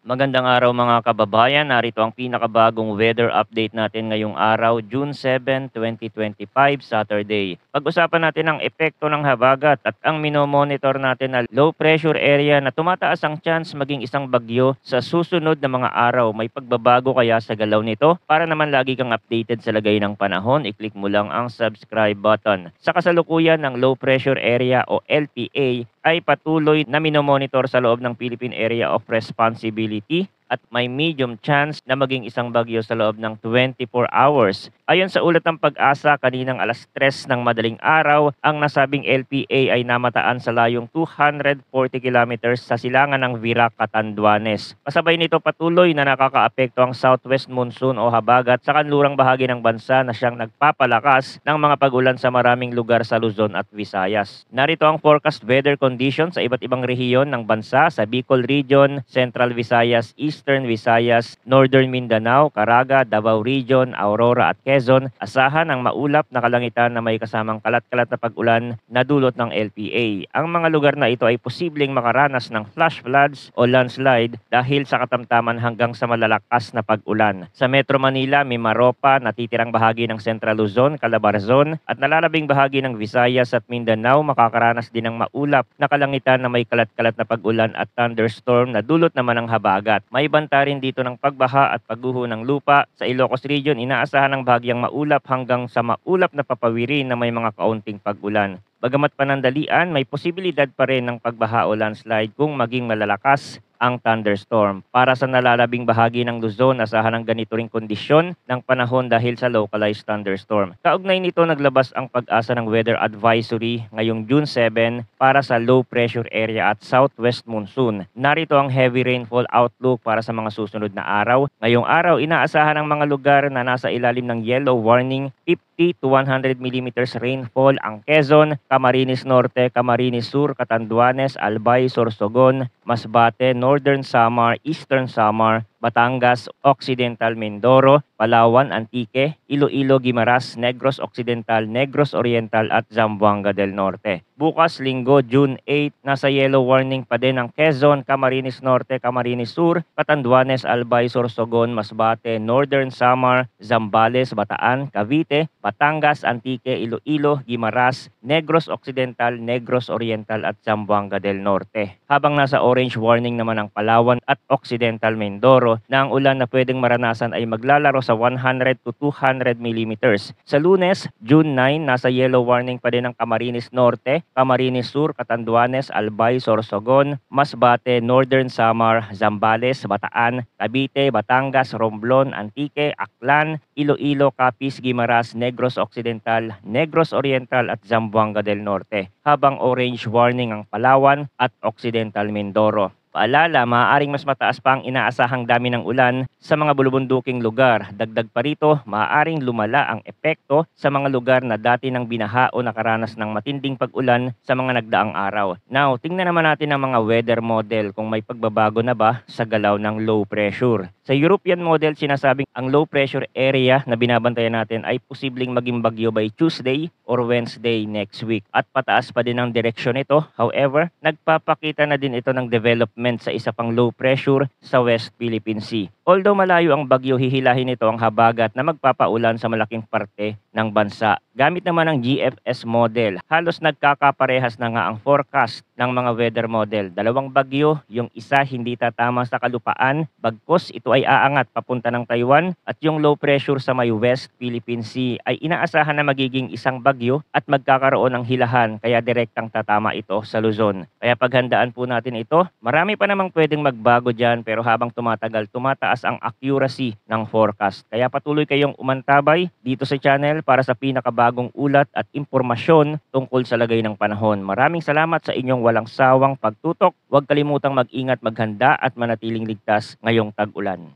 Magandang araw mga kababayan. Narito ang pinakabagong weather update natin ngayong araw, June 7, 2025, Saturday. Pag-usapan natin ang epekto ng habagat at ang minomonitor natin na low pressure area na tumataas ang chance maging isang bagyo sa susunod na mga araw. May pagbabago kaya sa galaw nito? Para naman lagi kang updated sa lagay ng panahon, i-click mo lang ang subscribe button. Sa kasalukuyan ng low pressure area o LPA, ay patuloy na minomonitor sa loob ng Philippine Area of Responsibility at may medium chance na maging isang bagyo sa loob ng 24 hours. Ayon sa ulat ng Pag-asa, kaninang alas 3 ng madaling araw, ang nasabing LPA ay namataan sa layong 240 kilometers sa silangan ng Virac, Catanduanes. Kasabay nito patuloy na nakakaapekto ang southwest monsoon o habagat sa kanlurang bahagi ng bansa na siyang nagpapalakas ng mga pag-ulan sa maraming lugar sa Luzon at Visayas. Narito ang forecast weather conditions sa iba't ibang rehiyon ng bansa sa Bicol Region, Central Visayas, Eastern Visayas, Northern Mindanao, Caraga, Davao Region, Aurora at Quezon. Asahan ang maulap na kalangitan na may kasamang kalat-kalat na pag-ulan na dulot ng LPA. Ang mga lugar na ito ay posibleng makaranas ng flash floods o landslide dahil sa katamtaman hanggang sa malalakas na pag-ulan. Sa Metro Manila, Mimaropa, natitirang bahagi ng Central Luzon, Calabarzon at nalalabing bahagi ng Visayas at Mindanao makakaranas din ng maulap na kalangitan na may kalat-kalat na pag-ulan at thunderstorm na dulot naman ng habagat. May banta rin dito ng pagbaha at pagguho ng lupa. Sa Ilocos Region, inaasahan ng bahagyang maulap hanggang sa maulap na papawirin na may mga kaunting pag-ulan. Bagamat panandalian, may posibilidad pa rin ng pagbaha o landslide kung maging malalakas ang thunderstorm. Para sa nalalabing bahagi ng Luzon, asahan ang ganito ring kondisyon ng panahon dahil sa localized thunderstorm. Kaugnay nito, naglabas ang Pag-asa ng weather advisory ngayong June 7 para sa low pressure area at southwest monsoon. Narito ang heavy rainfall outlook para sa mga susunod na araw. Ngayong araw, inaasahan ang mga lugar na nasa ilalim ng yellow warning, 50 to 100 millimeters rainfall ang Quezon, Camarines Norte, Camarines Sur, Catanduanes, Albay, Sorsogon, Masbate, Northern Samar, Eastern Samar, Batangas, Occidental Mindoro, Palawan, Antique, Iloilo, Guimaras, Negros Occidental, Negros Oriental at Zamboanga del Norte. Bukas, Linggo, June 8, nasa yellow warning pa din ang Quezon, Camarines Norte, Camarines Sur, Catanduanes, Albay, Sorsogon, Masbate, Northern Samar, Zambales, Bataan, Cavite, Batangas, Antique, Iloilo, Guimaras, Negros Occidental, Negros Oriental at Zamboanga del Norte. Habang nasa orange warning naman ang Palawan at Occidental Mindoro na ang ulan na pwedeng maranasan ay maglalaro sa 100 to 200 millimeters. Sa Lunes, June 9, nasa yellow warning pa din ang Camarines Norte, Camarines Sur, Catanduanes, Albay, Sorsogon, Masbate, Northern Samar, Zambales, Bataan, Cavite, Batangas, Romblon, Antique, Aklan, Iloilo, Capiz, Guimaras, Negros Occidental, Negros Oriental at Zamboanga del Norte. Habang orange warning ang Palawan at Occidental Mindoro. Paalala, maaaring mas mataas pa ang inaasahang dami ng ulan sa mga bulubunduking lugar. Dagdag pa rito, maaaring lumala ang epekto sa mga lugar na dati nang binaha o nakaranas ng matinding pag-ulan sa mga nagdaang araw. Now, tingnan naman natin ang mga weather model kung may pagbabago na ba sa galaw ng low pressure. Sa European model, sinasabing ang low pressure area na binabantayan natin ay posibleng maging bagyo by Tuesday or Wednesday next week. At pataas pa din ang direksyon nito. However, nagpapakita na din ito ng development sa isa pang low pressure sa West Philippine Sea. Although malayo ang bagyo, hihilahin nito ang habagat na magpapaulan sa malaking parte ng bansa. Gamit naman ang GFS model, halos nagkakaparehas na nga ang forecast ng mga weather model. Dalawang bagyo, yung isa hindi tatama sa kalupaan, bagkus ito ay aangat papunta ng Taiwan at yung low pressure sa may West Philippine Sea ay inaasahan na magiging isang bagyo at magkakaroon ng hilahan kaya direktang tatama ito sa Luzon. Kaya paghandaan po natin ito, marami pa namang pwedeng magbago dyan pero habang tumatagal, tumataas ang accuracy ng forecast. Kaya patuloy kayong umantabay dito sa channel para sa pinakabagong ulat at impormasyon tungkol sa lagay ng panahon. Maraming salamat sa inyong walang sawang pagtutok. Huwag kalimutang mag-ingat, maghanda at manatiling ligtas ngayong tag-ulan.